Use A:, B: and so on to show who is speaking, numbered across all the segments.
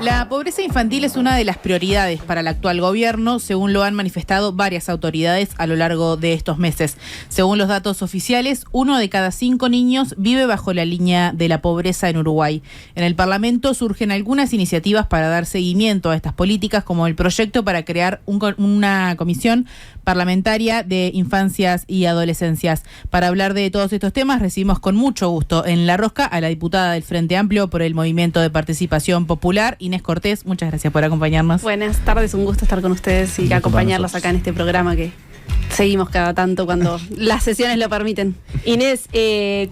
A: La pobreza infantil es una de las prioridades para el actual gobierno, según lo han manifestado varias autoridades a lo largo de estos meses. Según los datos oficiales, 1 de cada 5 niños vive bajo la línea de la pobreza en Uruguay. En el Parlamento surgen algunas iniciativas para dar seguimiento a estas políticas, como el proyecto para crear una comisión parlamentaria de infancias y adolescencias. Para hablar de todos estos temas, recibimos con mucho gusto en La Rosca a la diputada del Frente Amplio por el Movimiento de Participación Popular, Inés Cortés. Muchas gracias por acompañarnos.
B: Buenas tardes, un gusto estar con ustedes y acompañarlos acá en este programa que seguimos cada tanto cuando las sesiones lo permiten.
C: Inés,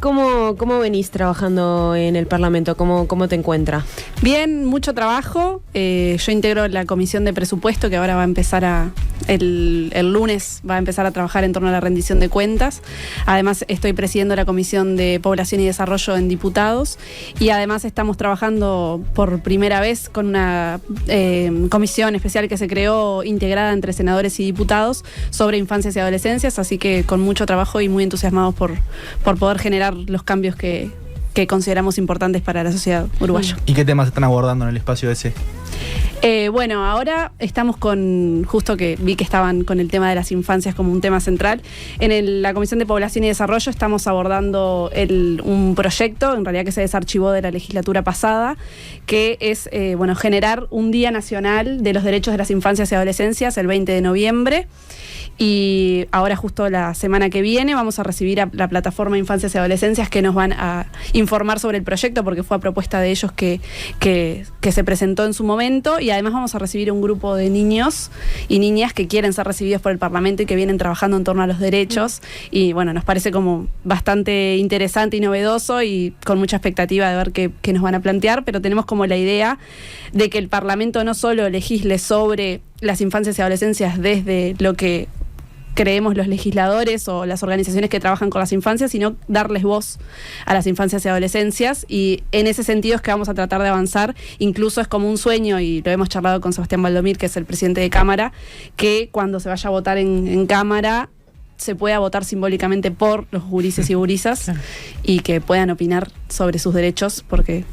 C: ¿cómo venís trabajando en el Parlamento? ¿Cómo te encuentra?
B: Bien, mucho trabajo. Yo integro la comisión de presupuesto que ahora va a empezar el lunes va a empezar a trabajar en torno a la rendición de cuentas. Además, estoy presidiendo la Comisión de Población y Desarrollo en Diputados y además estamos trabajando por primera vez con una comisión especial que se creó integrada entre senadores y diputados sobre infancias y adolescencias, así que con mucho trabajo y muy entusiasmados por poder generar los cambios que consideramos importantes para la sociedad uruguaya.
D: ¿Y qué temas están abordando en el espacio ese?
B: Bueno, ahora estamos justo que vi que estaban con el tema de las infancias como un tema central. En la Comisión de Población y Desarrollo estamos abordando un proyecto, en realidad que se desarchivó de la legislatura pasada, que es generar un Día Nacional de los Derechos de las Infancias y Adolescencias el 20 de noviembre. Y ahora justo la semana que viene vamos a recibir a la plataforma Infancias y Adolescencias que nos van a informar sobre el proyecto porque fue a propuesta de ellos que se presentó en su momento, y además vamos a recibir un grupo de niños y niñas que quieren ser recibidos por el Parlamento y que vienen trabajando en torno a los derechos y bueno, nos parece como bastante interesante y novedoso y con mucha expectativa de ver qué nos van a plantear, pero tenemos como la idea de que el Parlamento no solo legisle sobre las infancias y adolescencias desde lo que creemos los legisladores o las organizaciones que trabajan con las infancias, sino darles voz a las infancias y adolescencias, y en ese sentido es que vamos a tratar de avanzar. Incluso es como un sueño, y lo hemos charlado con Sebastián Valdomir, que es el presidente de Cámara, que cuando se vaya a votar en Cámara se pueda votar simbólicamente por los gurises y gurisas y que puedan opinar sobre sus derechos, porque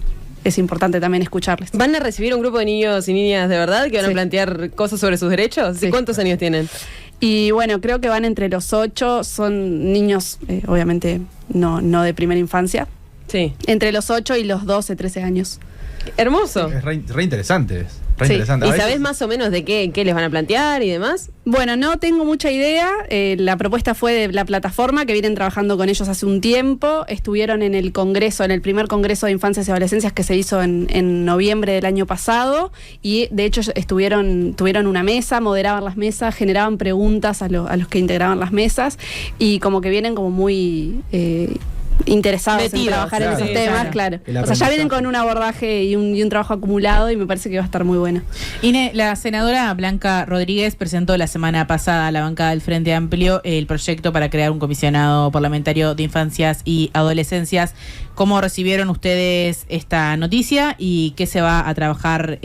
B: es importante también escucharles.
C: ¿Van a recibir un grupo de niños y niñas de verdad que van a plantear cosas sobre sus derechos?
B: Sí.
C: ¿Cuántos años tienen?
B: Y bueno, creo que van entre los 8, son niños, obviamente no de primera infancia.
C: Sí.
B: Entre los 8 y los 12, 13 años.
C: Hermoso.
D: Es re interesante.
C: Sí.
D: Interesante.
C: ¿Y sabés más o menos de qué les van a plantear y demás?
B: Bueno, no tengo mucha idea. La propuesta fue de la plataforma, que vienen trabajando con ellos hace un tiempo. Estuvieron en el congreso, en el primer congreso de infancias y adolescencias que se hizo en noviembre del año pasado, y de hecho tuvieron una mesa, moderaban las mesas, generaban preguntas a los que integraban las mesas, y como que vienen como muy interesados en trabajar en esos temas, claro. O sea, ya vienen con un abordaje y un trabajo acumulado, y me parece que va a estar muy bueno.
A: Inés, la senadora Blanca Rodríguez presentó la semana pasada a la bancada del Frente Amplio el proyecto para crear un comisionado parlamentario de infancias y adolescencias. ¿Cómo recibieron ustedes esta noticia y qué se va a trabajar?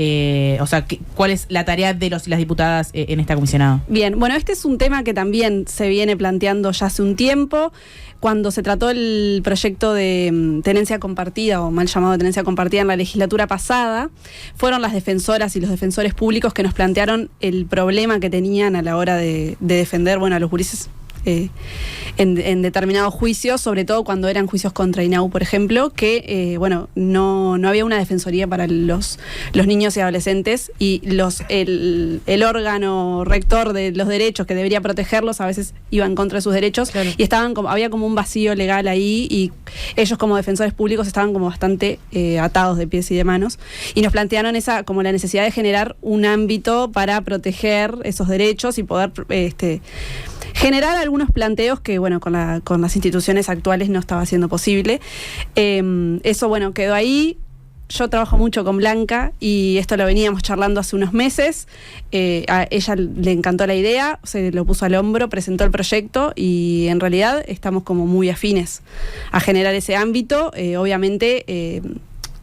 A: ¿Cuál es la tarea de los y las diputadas en este comisionado?
B: Bien, bueno, este es un tema que también se viene planteando ya hace un tiempo. Cuando se trató el proyecto de tenencia compartida, o mal llamado tenencia compartida, en la legislatura pasada, fueron las defensoras y los defensores públicos que nos plantearon el problema que tenían a la hora de defender, a los gurises en determinados juicios, sobre todo cuando eran juicios contra INAU, por ejemplo, que no había una defensoría para los niños y adolescentes, y el órgano rector de los derechos que debería protegerlos a veces iba en contra de sus derechos, claro. Y había como un vacío legal ahí, y ellos como defensores públicos estaban como bastante atados de pies y de manos, y nos plantearon como la necesidad de generar un ámbito para proteger esos derechos y poder generar algunos planteos que, con las instituciones actuales no estaba siendo posible. Eso, quedó ahí. Yo trabajo mucho con Blanca y esto lo veníamos charlando hace unos meses. A ella le encantó la idea, se lo puso al hombro, presentó el proyecto, y en realidad estamos como muy afines a generar ese ámbito. Obviamente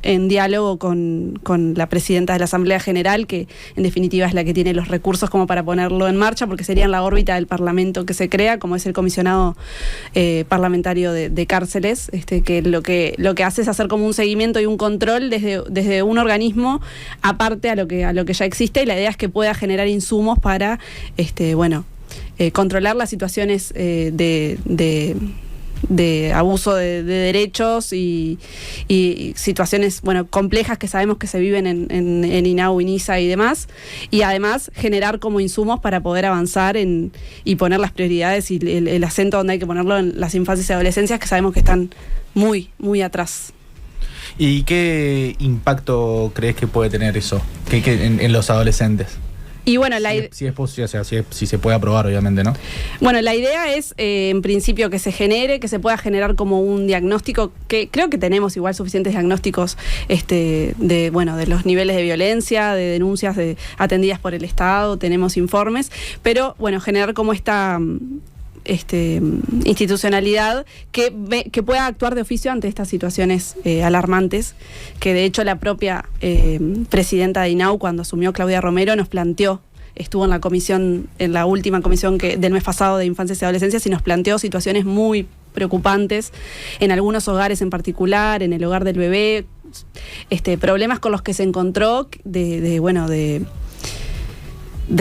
B: en diálogo con la presidenta de la Asamblea General, que en definitiva es la que tiene los recursos como para ponerlo en marcha, porque sería en la órbita del Parlamento que se crea, como es el comisionado parlamentario de cárceles, que lo que hace es hacer como un seguimiento y un control desde un organismo aparte a lo que ya existe, y la idea es que pueda generar insumos para controlar las situaciones de abuso de derechos y situaciones complejas que sabemos que se viven en INAU, INISA y demás, y además generar como insumos para poder avanzar y poner las prioridades y el acento donde hay que ponerlo en las infancias y adolescencias, que sabemos que están muy, muy atrás.
D: ¿Y qué impacto crees que puede tener eso en los adolescentes?
B: Y bueno,
D: si se puede aprobar, obviamente, ¿no?
B: Bueno, la idea es, en principio, que se pueda generar como un diagnóstico, que creo que tenemos igual suficientes diagnósticos de los niveles de violencia, de denuncias atendidas por el Estado, tenemos informes, pero bueno, generar como esta institucionalidad que pueda actuar de oficio ante estas situaciones alarmantes, que de hecho la propia presidenta de INAU, cuando asumió Claudia Romero, nos planteó, estuvo en la última comisión del mes pasado de Infancias y Adolescencias, y nos planteó situaciones muy preocupantes en algunos hogares en particular, en el hogar del bebé, problemas con los que se encontró de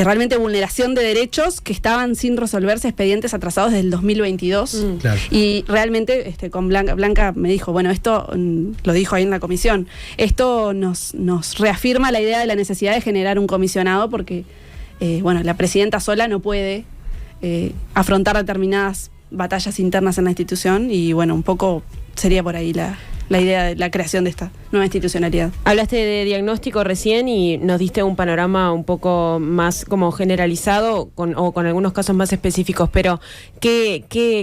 B: realmente vulneración de derechos que estaban sin resolverse, expedientes atrasados desde el 2022.
D: Claro.
B: Y realmente con Blanca me dijo, esto lo dijo ahí en la comisión, esto nos reafirma la idea de la necesidad de generar un comisionado, porque la presidenta sola no puede afrontar determinadas batallas internas en la institución, y un poco sería por ahí la idea de la creación de esta nueva institucionalidad.
C: Hablaste de diagnóstico recién y nos diste un panorama un poco más como generalizado o con algunos casos más específicos, pero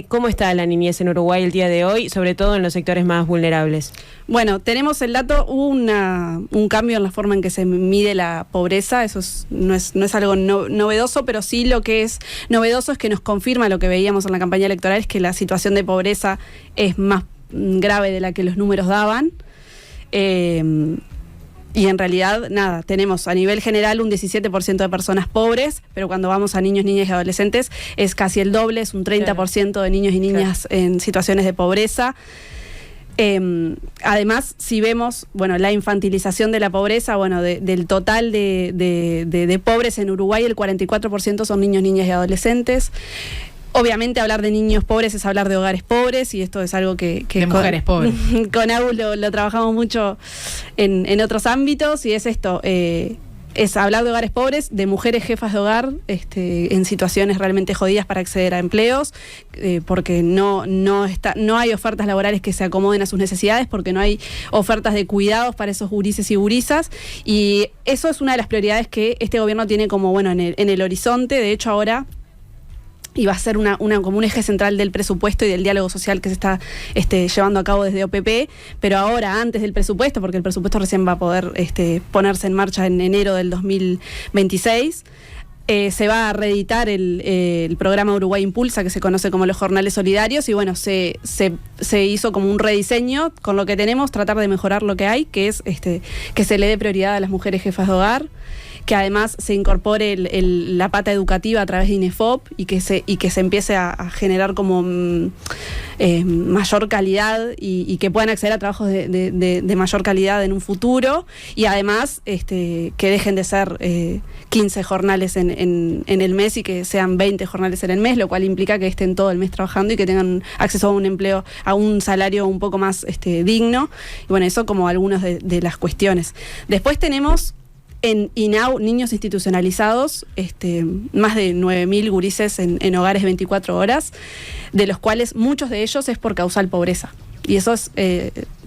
C: ¿cómo está la niñez en Uruguay el día de hoy, sobre todo en los sectores más vulnerables?
B: Bueno, tenemos el dato, hubo un cambio en la forma en que se mide la pobreza, eso no es algo novedoso, pero sí lo que es novedoso es que nos confirma lo que veíamos en la campaña electoral, es que la situación de pobreza es más grave de la que los números daban, y en realidad tenemos a nivel general un 17% de personas pobres, pero cuando vamos a niños, niñas y adolescentes es casi el doble, es un 30% de niños y niñas en situaciones de pobreza. Además, si vemos la infantilización de la pobreza, del total de pobres en Uruguay, el 44% son niños, niñas y adolescentes. Obviamente hablar de niños pobres es hablar de hogares pobres, y esto es algo que
A: de mujeres pobres.
B: Con Agus lo trabajamos mucho en otros ámbitos, y es esto, es hablar de hogares pobres, de mujeres jefas de hogar en situaciones realmente jodidas para acceder a empleos, porque no hay ofertas laborales que se acomoden a sus necesidades, porque no hay ofertas de cuidados para esos gurises y gurisas, y eso es una de las prioridades que este gobierno tiene como en el horizonte. De hecho, ahora, y va a ser como un eje central del presupuesto y del diálogo social que se está llevando a cabo desde OPP, pero ahora, antes del presupuesto, porque el presupuesto recién va a poder ponerse en marcha en enero del 2026, se va a reeditar el programa Uruguay Impulsa, que se conoce como los Jornales Solidarios, y se hizo como un rediseño con lo que tenemos, tratar de mejorar lo que hay, que es que se le dé prioridad a las mujeres jefas de hogar, que además se incorpore la pata educativa a través de INEFOP, y que se empiece a generar como mayor calidad, y que puedan acceder a trabajos de mayor calidad en un futuro, y además que dejen de ser 15 jornales en el mes y que sean 20 jornales en el mes, lo cual implica que estén todo el mes trabajando y que tengan acceso a un empleo, a un salario un poco más digno. Y eso como algunas de las cuestiones. Después tenemos en INAU niños institucionalizados, más de 9.000 gurises en hogares 24 horas, de los cuales muchos de ellos es por causal pobreza. Y eso es,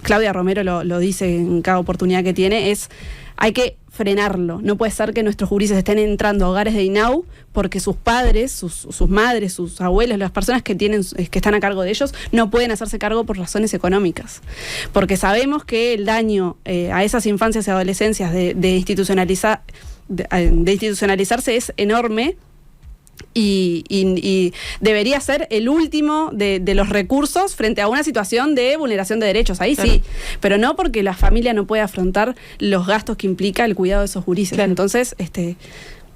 B: Claudia Romero lo dice en cada oportunidad que tiene, hay que frenarlo. No puede ser que nuestros gurises estén entrando a hogares de INAU porque sus padres, sus madres, sus abuelos, las personas que están a cargo de ellos, no pueden hacerse cargo por razones económicas. Porque sabemos que el daño a esas infancias y adolescencias de institucionalizarse es enorme, Y debería ser el último de los recursos frente a una situación de vulneración de derechos. Ahí claro. Sí, pero no porque la familia no puede afrontar los gastos que implica el cuidado de esos gurises. Claro. Entonces,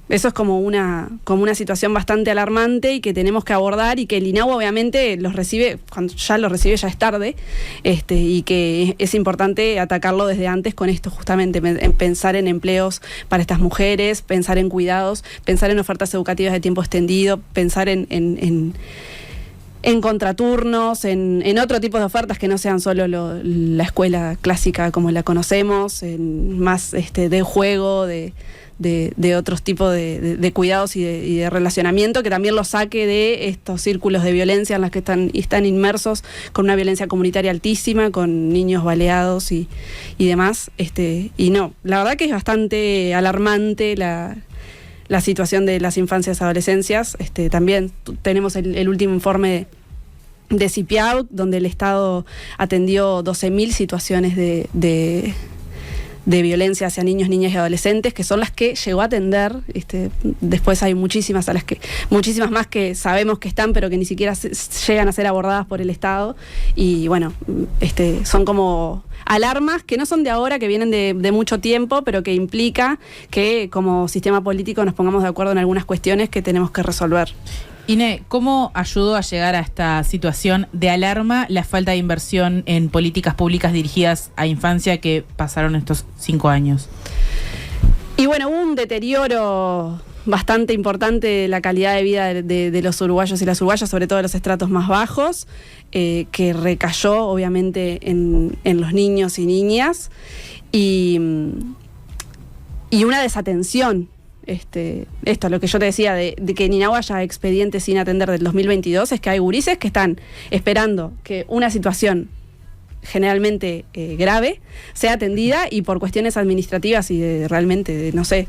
B: eso es como una situación bastante alarmante y que tenemos que abordar, y que el INAU obviamente los recibe, cuando ya lo recibe ya es tarde, y que es importante atacarlo desde antes con esto, justamente, en pensar en empleos para estas mujeres, pensar en cuidados, pensar en ofertas educativas de tiempo extendido, pensar en contraturnos, en otro tipo de ofertas que no sean solo la escuela clásica como la conocemos, en más de juego, de otros tipos de cuidados y de relacionamiento, que también los saque de estos círculos de violencia en los que están inmersos, con una violencia comunitaria altísima, con niños baleados y demás. Y no, la verdad que es bastante alarmante la situación de las infancias y adolescencias. También tenemos el último informe de CIPIAU, donde el Estado atendió 12.000 situaciones de violencia hacia niños, niñas y adolescentes, que son las que llegó a atender. Después hay muchísimas más que sabemos que están, pero que ni siquiera llegan a ser abordadas por el Estado. Y bueno, son como alarmas que no son de ahora, que vienen de mucho tiempo, pero que implica que como sistema político nos pongamos de acuerdo en algunas cuestiones que tenemos que resolver.
A: Ine, ¿cómo ayudó a llegar a esta situación de alarma la falta de inversión en políticas públicas dirigidas a infancia que pasaron estos 5 años?
B: Y bueno, hubo un deterioro bastante importante de la calidad de vida de los uruguayos y las uruguayas, sobre todo de los estratos más bajos, que recayó obviamente en los niños y niñas, y una desatención. Esto, lo que yo te decía de que en INAU haya expedientes sin atender del 2022, es que hay gurises que están esperando que una situación generalmente grave sea atendida, y por cuestiones administrativas y realmente no sé,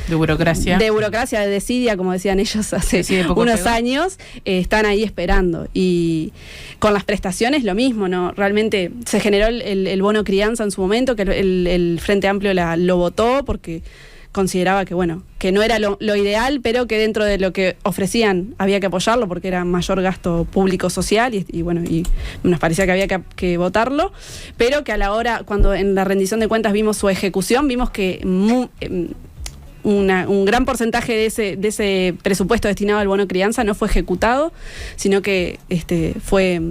A: de burocracia,
B: de desidia, como decían ellos hace unos años, están ahí esperando. Y con las prestaciones lo mismo, ¿no? Realmente se generó el bono crianza en su momento, que el Frente Amplio lo votó porque consideraba que no era lo ideal, pero que dentro de lo que ofrecían había que apoyarlo porque era mayor gasto público social, y nos parecía que había que votarlo, pero que a la hora, cuando en la rendición de cuentas vimos su ejecución, vimos que un gran porcentaje de ese presupuesto destinado al bono crianza no fue ejecutado, sino que fue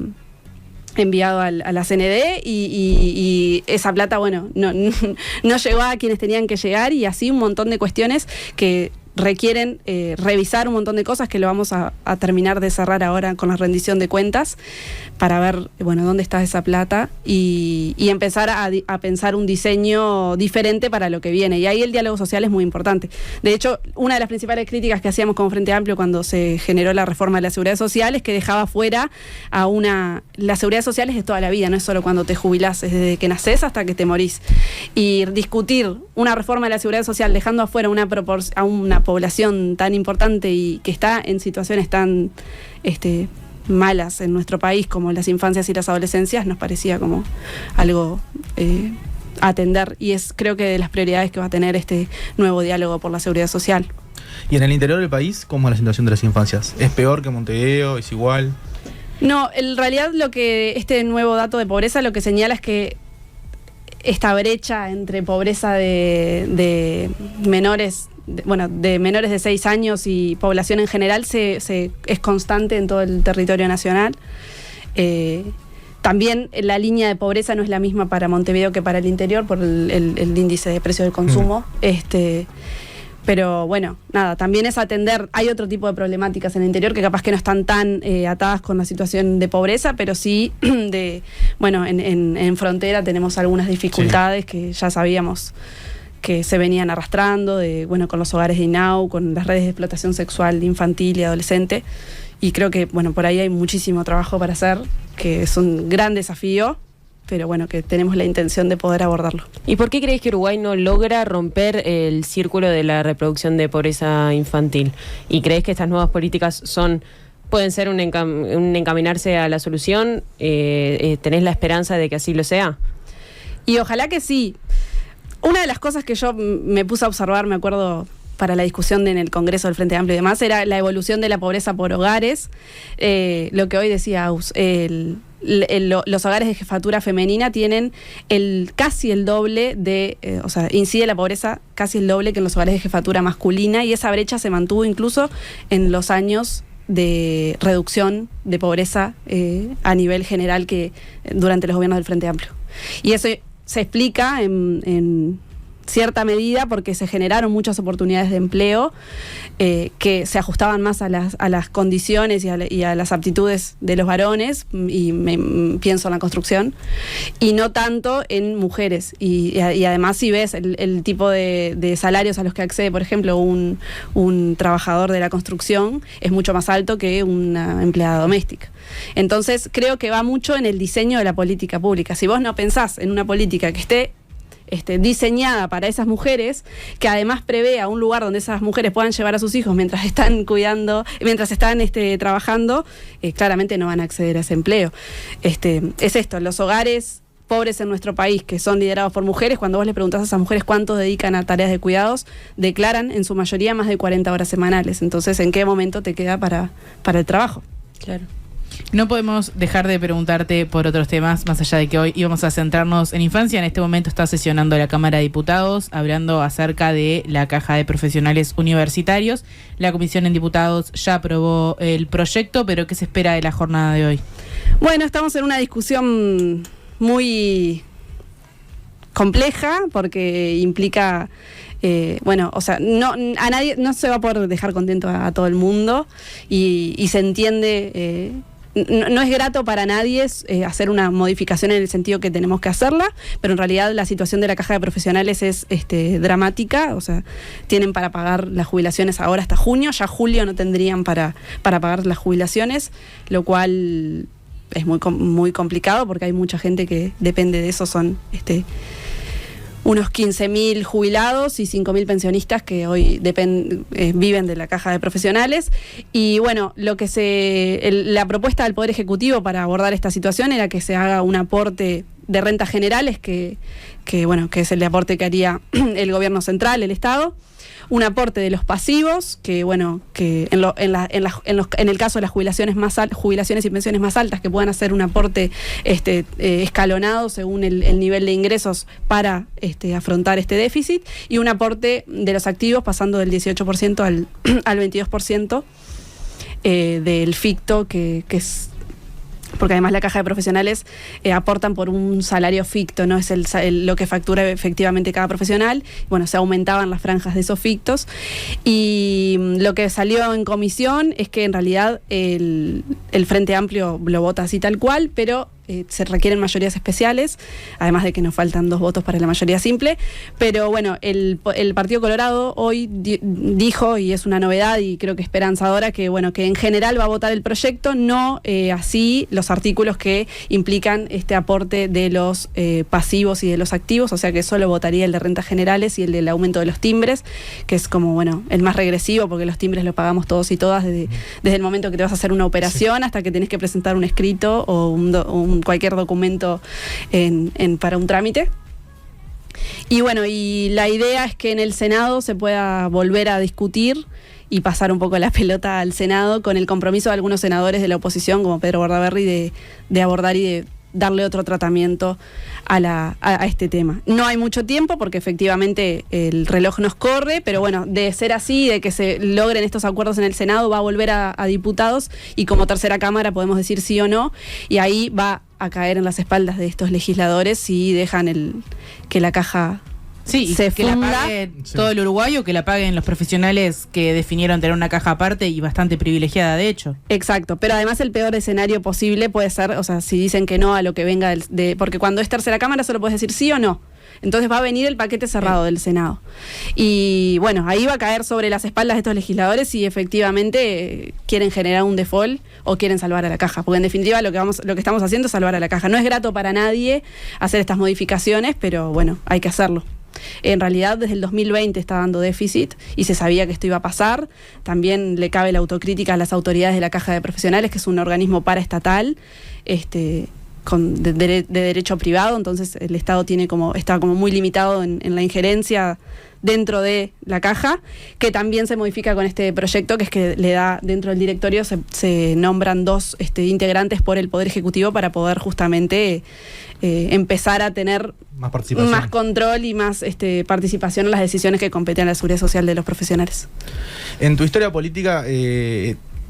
B: enviado a la CND, y esa plata, no llegó a quienes tenían que llegar, y así un montón de cuestiones que requieren revisar un montón de cosas, que lo vamos a terminar de cerrar ahora con la rendición de cuentas, para ver dónde está esa plata, y empezar a pensar un diseño diferente para lo que viene. Y ahí el diálogo social es muy importante. De hecho, una de las principales críticas que hacíamos como Frente Amplio cuando se generó la reforma de la seguridad social es que dejaba fuera la seguridad social es de toda la vida, no es solo cuando te jubilás, es desde que nacés hasta que te morís. Y discutir una reforma de la seguridad social dejando afuera a una población tan importante y que está en situaciones tan malas en nuestro país como las infancias y las adolescencias, nos parecía como algo a atender, y es, creo que, de las prioridades que va a tener este nuevo diálogo por la seguridad social.
D: ¿Y en el interior del país cómo es la situación de las infancias? ¿Es peor que Montevideo? ¿Es igual?
B: No, en realidad lo que este nuevo dato de pobreza lo que señala es que esta brecha entre pobreza de menores de 6 años y población en general es constante en todo el territorio nacional. También la línea de pobreza no es la misma para Montevideo que para el interior por el índice de precio del consumo. Pero también es atender, hay otro tipo de problemáticas en el interior que capaz que no están tan atadas con la situación de pobreza, pero sí en frontera tenemos algunas dificultades que ya sabíamos que se venían arrastrando, con los hogares de INAU, con las redes de explotación sexual infantil y adolescente, y creo que por ahí hay muchísimo trabajo para hacer, que es un gran desafío, pero que tenemos la intención de poder abordarlo.
C: ¿Y por qué crees que Uruguay no logra romper el círculo de la reproducción de pobreza infantil? ¿Y crees que estas nuevas políticas pueden ser un encaminarse a la solución? ¿Tenés la esperanza de que así lo sea?
B: Y ojalá que sí. Una de las cosas que yo me puse a observar, me acuerdo para la discusión en el Congreso del Frente Amplio y demás, era la evolución de la pobreza por hogares. Lo que hoy decía Aus, los hogares de jefatura femenina tienen casi el doble o sea, incide la pobreza casi el doble que en los hogares de jefatura masculina, y esa brecha se mantuvo incluso en los años de reducción de pobreza a nivel general que durante los gobiernos del Frente Amplio. Y eso se explica en cierta medida porque se generaron muchas oportunidades de empleo que se ajustaban más a las condiciones y a las aptitudes de los varones, y pienso en la construcción, y no tanto en mujeres. Y además, si ves el tipo de salarios a los que accede, por ejemplo, un trabajador de la construcción, es mucho más alto que una empleada doméstica. Entonces, creo que va mucho en el diseño de la política pública. Si vos no pensás en una política que esté diseñada para esas mujeres, que además prevea un lugar donde esas mujeres puedan llevar a sus hijos mientras están cuidando, mientras están trabajando, claramente no van a acceder a ese empleo. Es esto, los hogares pobres en nuestro país, que son liderados por mujeres, cuando vos les preguntás a esas mujeres cuánto dedican a tareas de cuidados, declaran en su mayoría más de 40 horas semanales. Entonces, ¿en qué momento te queda para el trabajo?
C: Claro.
A: No podemos dejar de preguntarte por otros temas, más allá de que hoy íbamos a centrarnos en infancia. En este momento está sesionando la Cámara de Diputados, hablando acerca de la caja de profesionales universitarios. La Comisión en Diputados ya aprobó el proyecto, pero ¿qué se espera de la jornada de hoy?
B: Bueno, estamos en una discusión muy compleja porque implica... o sea, a nadie no se va a poder dejar contento a todo el mundo, y se entiende, no es grato para nadie hacer una modificación en el sentido que tenemos que hacerla, pero en realidad la situación de la caja de profesionales es dramática. O sea, tienen para pagar las jubilaciones ahora hasta junio, ya julio no tendrían para pagar las jubilaciones, lo cual es muy complicado porque hay mucha gente que depende de eso. Son unos 15.000 jubilados y 5.000 pensionistas que hoy viven de la caja de profesionales. Y bueno, la propuesta del Poder Ejecutivo para abordar esta situación era que se haga un aporte de rentas generales, que es el aporte que haría el gobierno central, el Estado. Un aporte de los pasivos, que en el caso de las jubilaciones y pensiones más altas, que puedan hacer un aporte escalonado según el nivel de ingresos para afrontar este déficit, y un aporte de los activos pasando del 18% al 22% del ficto, que es... Porque además la caja de profesionales aportan por un salario ficto, no es lo que factura efectivamente cada profesional. Bueno, se aumentaban las franjas de esos fictos, y lo que salió en comisión es que en realidad el Frente Amplio lo vota así tal cual, pero se requieren mayorías especiales, además de que nos faltan 2 votos para la mayoría simple. Pero bueno, el Partido Colorado hoy dijo, y es una novedad y creo que esperanzadora, que en general va a votar el proyecto, no así los artículos que implican este aporte de los pasivos y de los activos. O sea que solo votaría el de rentas generales y el del aumento de los timbres, que es como el más regresivo, porque los timbres los pagamos todos y todas desde el momento que te vas a hacer una operación, sí, hasta que tenés que presentar un escrito o cualquier documento para un trámite. Y bueno, y la idea es que en el Senado se pueda volver a discutir y pasar un poco la pelota al Senado, con el compromiso de algunos senadores de la oposición, como Pedro Bordaberry, de abordar y de darle otro tratamiento a este tema. No hay mucho tiempo porque efectivamente el reloj nos corre, pero bueno, de ser así, de que se logren estos acuerdos en el Senado, va a volver a diputados, y como tercera cámara podemos decir sí o no, y ahí va a caer en las espaldas de estos legisladores si dejan que la caja...
A: Sí,
B: se
A: que
B: funda.
A: la pague todo el Uruguay, o que la paguen los profesionales que definieron tener una caja aparte y bastante privilegiada, de hecho.
B: Exacto, pero además el peor escenario posible puede ser, o sea, si dicen que no a lo que venga porque cuando es tercera cámara solo puedes decir sí o no. Entonces va a venir el paquete cerrado del Senado. Y bueno, ahí va a caer sobre las espaldas de estos legisladores si efectivamente quieren generar un default o quieren salvar a la caja. Porque en definitiva lo que estamos haciendo es salvar a la caja. No es grato para nadie hacer estas modificaciones, pero bueno, hay que hacerlo. En realidad desde el 2020 está dando déficit y se sabía que esto iba a pasar. También le cabe la autocrítica a las autoridades de la Caja de Profesionales, que es un organismo paraestatal, de derecho privado, entonces el Estado está como muy limitado en la injerencia dentro de la caja, que también se modifica con este proyecto, que es que le da, dentro del directorio se nombran 2 integrantes por el Poder Ejecutivo para poder justamente empezar a tener más control y más participación en las decisiones que competen a la seguridad social de los profesionales.
D: En tu historia política,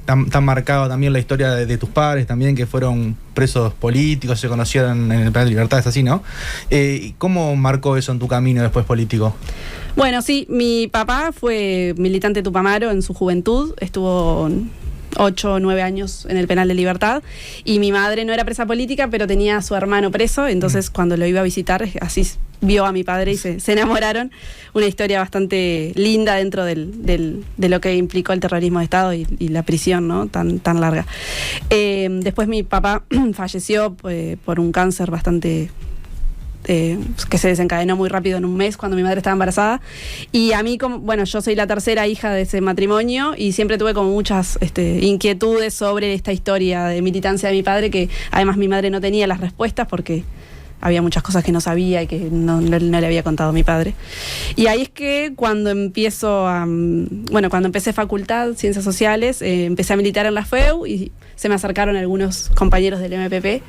D: tan marcado también la historia de tus padres también, que fueron presos políticos, se conocieron en el Penal de Libertad, es así, ¿no? ¿Cómo marcó eso en tu camino después político?
B: Bueno, sí, mi papá fue militante tupamaro en su juventud, estuvo 8 o 9 años en el Penal de Libertad, y mi madre no era presa política, pero tenía a su hermano preso, entonces cuando lo iba a visitar, así vio a mi padre y se enamoraron. Una historia bastante linda dentro de lo que implicó el terrorismo de Estado y la prisión, ¿no? tan larga. Después mi papá falleció por un cáncer bastante... que se desencadenó muy rápido en un mes cuando mi madre estaba embarazada, y a mí, yo soy la tercera hija de ese matrimonio y siempre tuve como muchas inquietudes sobre esta historia de militancia de mi padre, que además mi madre no tenía las respuestas porque había muchas cosas que no sabía y que no le había contado a mi padre. Y ahí es que cuando cuando empecé facultad, Ciencias Sociales, empecé a militar en la FEU y se me acercaron algunos compañeros del MPP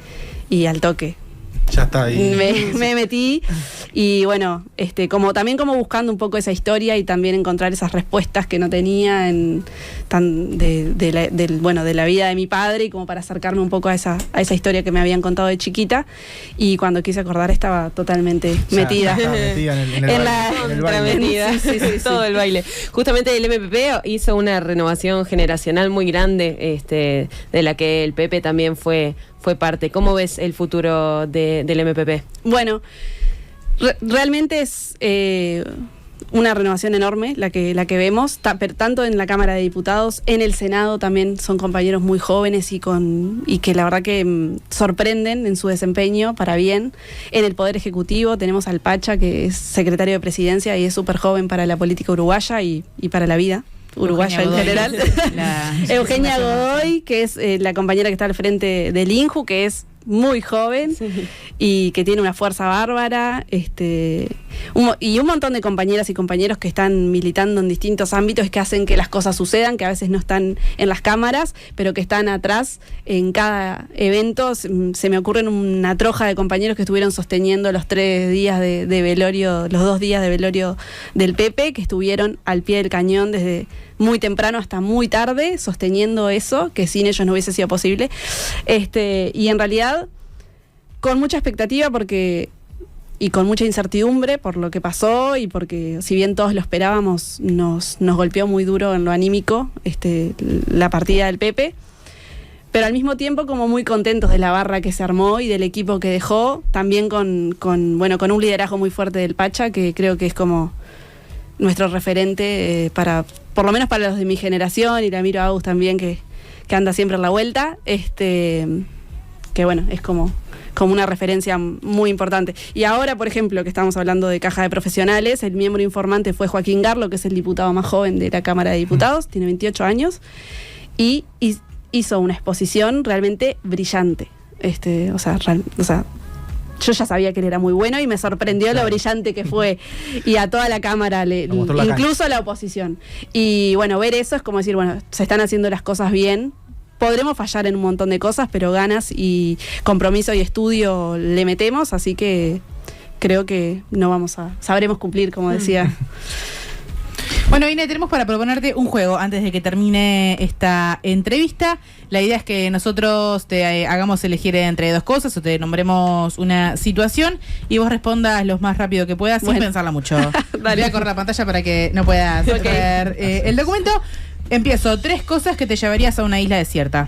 B: y al toque
D: ya está ahí.
B: Me metí y también como buscando un poco esa historia y también encontrar esas respuestas que no tenía de la vida de mi padre, y como para acercarme un poco a esa historia que me habían contado de chiquita, y cuando quise acordar estaba totalmente metida.
D: En el baile.
C: Sí, todo el baile. Justamente el MPP hizo una renovación generacional muy grande, de la que el Pepe también fue parte. ¿Cómo ves el futuro del MPP? Bueno,
B: realmente es una renovación enorme la que vemos, tanto en la Cámara de Diputados, en el Senado también son compañeros muy jóvenes y que la verdad que sorprenden en su desempeño para bien. En el Poder Ejecutivo tenemos al Pacha, que es secretario de Presidencia y es súper joven para la política uruguaya y para la vida uruguaya en general. Eugenia Godoy, que es la compañera que está al frente del INJU, que es muy joven, sí, y que tiene una fuerza bárbara, y un montón de compañeras y compañeros que están militando en distintos ámbitos, que hacen que las cosas sucedan, que a veces no están en las cámaras, pero que están atrás en cada evento. Se me ocurren una troja de compañeros que estuvieron sosteniendo los 3 días de velorio, los 2 días de velorio del Pepe, que estuvieron al pie del cañón desde muy temprano hasta muy tarde, sosteniendo eso, que sin ellos no hubiese sido posible. Y en realidad, con mucha expectativa y con mucha incertidumbre por lo que pasó, y porque si bien todos lo esperábamos, nos golpeó muy duro en lo anímico la partida del Pepe, pero al mismo tiempo como muy contentos de la barra que se armó y del equipo que dejó, también con un liderazgo muy fuerte del Pacha, que creo que es como nuestro referente por lo menos para los de mi generación, y la miro a Agus también, que anda siempre en la vuelta, que bueno, es como una referencia muy importante. Y ahora, por ejemplo, que estamos hablando de caja de profesionales, el miembro informante fue Joaquín Garlo, que es el diputado más joven de la Cámara de Diputados, tiene 28 años, y hizo una exposición realmente brillante. Yo ya sabía que él era muy bueno y me sorprendió lo brillante que fue, y a toda la Cámara, incluso a la oposición. Y bueno, ver eso es como decir, bueno, se están haciendo las cosas bien. Podremos fallar en un montón de cosas, pero ganas y compromiso y estudio le metemos, así que creo que sabremos cumplir, como decía.
A: Bueno, Ine, tenemos para proponerte un juego antes de que termine esta entrevista. La idea es que nosotros te hagamos elegir entre 2 cosas, o te nombremos una situación y vos respondas lo más rápido que puedas, sin pensarla mucho. Voy a correr la pantalla para que no puedas ver el documento. Empiezo. 3 cosas que te llevarías a una isla desierta.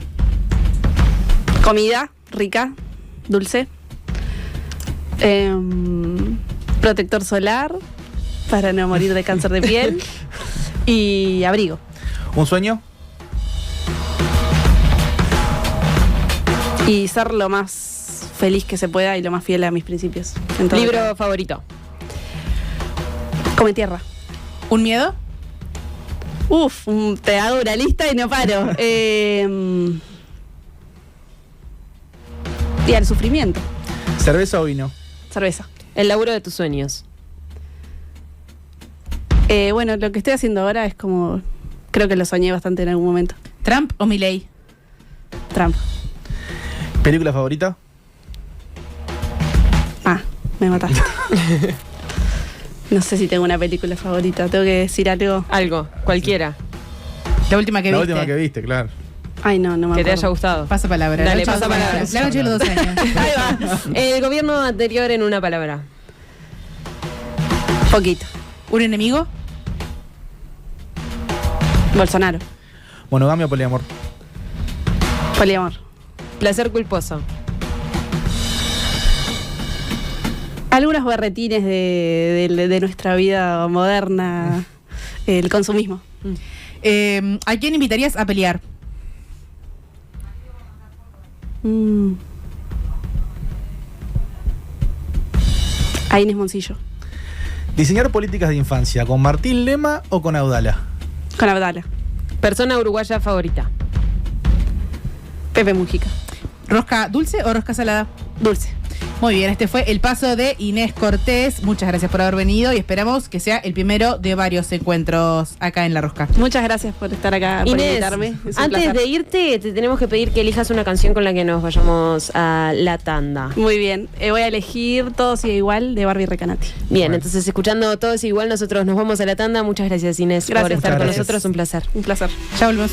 B: Comida rica, dulce, protector solar para no morir de cáncer de piel y abrigo.
D: ¿Un sueño?
B: Y ser lo más feliz que se pueda y lo más fiel a mis principios.
C: ¿Libro favorito?
B: Come Tierra.
A: ¿Un miedo?
B: Te hago una lista y no paro. Y al sufrimiento.
D: ¿Cerveza o vino?
B: Cerveza.
C: El laburo de tus sueños.
B: Bueno, lo que estoy haciendo ahora es como... Creo que lo soñé bastante en algún momento.
A: ¿Trump o Milei?
B: Trump.
D: ¿Película favorita?
B: Ah, me mataste. No sé si tengo una película favorita. Tengo que decir algo.
C: Algo, cualquiera.
A: La última que
D: La
A: viste.
D: última que viste, claro.
B: Ay, no me
C: Que te
B: acuerdo.
C: haya gustado.
A: Pasa palabra.
C: Dale,
A: La noche
C: pasa
A: de los
C: palabra.
A: años. La noche de los 2 años.
C: Ahí va. El gobierno anterior en una palabra.
B: Poquito.
A: ¿Un enemigo?
B: Bolsonaro.
D: ¿Monogamia o poliamor?
B: Poliamor.
C: Placer culposo.
B: Algunos berretines de nuestra vida moderna. El consumismo.
A: ¿A quién invitarías a pelear?
B: A Inés Moncillo.
D: ¿Diseñar políticas de infancia con Martín Lema o con Audala?
B: Con Abdala.
C: Persona uruguaya favorita.
B: Pepe Mujica.
A: ¿Rosca dulce o rosca salada?
B: Dulce.
A: Muy bien, este fue el paso de Inés Cortés. Muchas gracias por haber venido y esperamos que sea el primero de varios encuentros acá en La Rosca.
B: Muchas gracias por estar acá, por
C: Inés,
B: invitarme. Es un
C: antes
B: placer.
C: de irte, te tenemos que pedir que elijas una canción con la que nos vayamos a la tanda.
B: Muy bien. Voy a elegir Todo sigue igual de Barbie Recanati.
C: Bien, entonces escuchando Todo es igual, nosotros nos vamos a la tanda. Muchas gracias, Inés, por
B: Gracias.
C: estar
D: Muchas
C: con
D: gracias.
C: nosotros. Un placer.
B: Un placer.
A: Ya volvemos.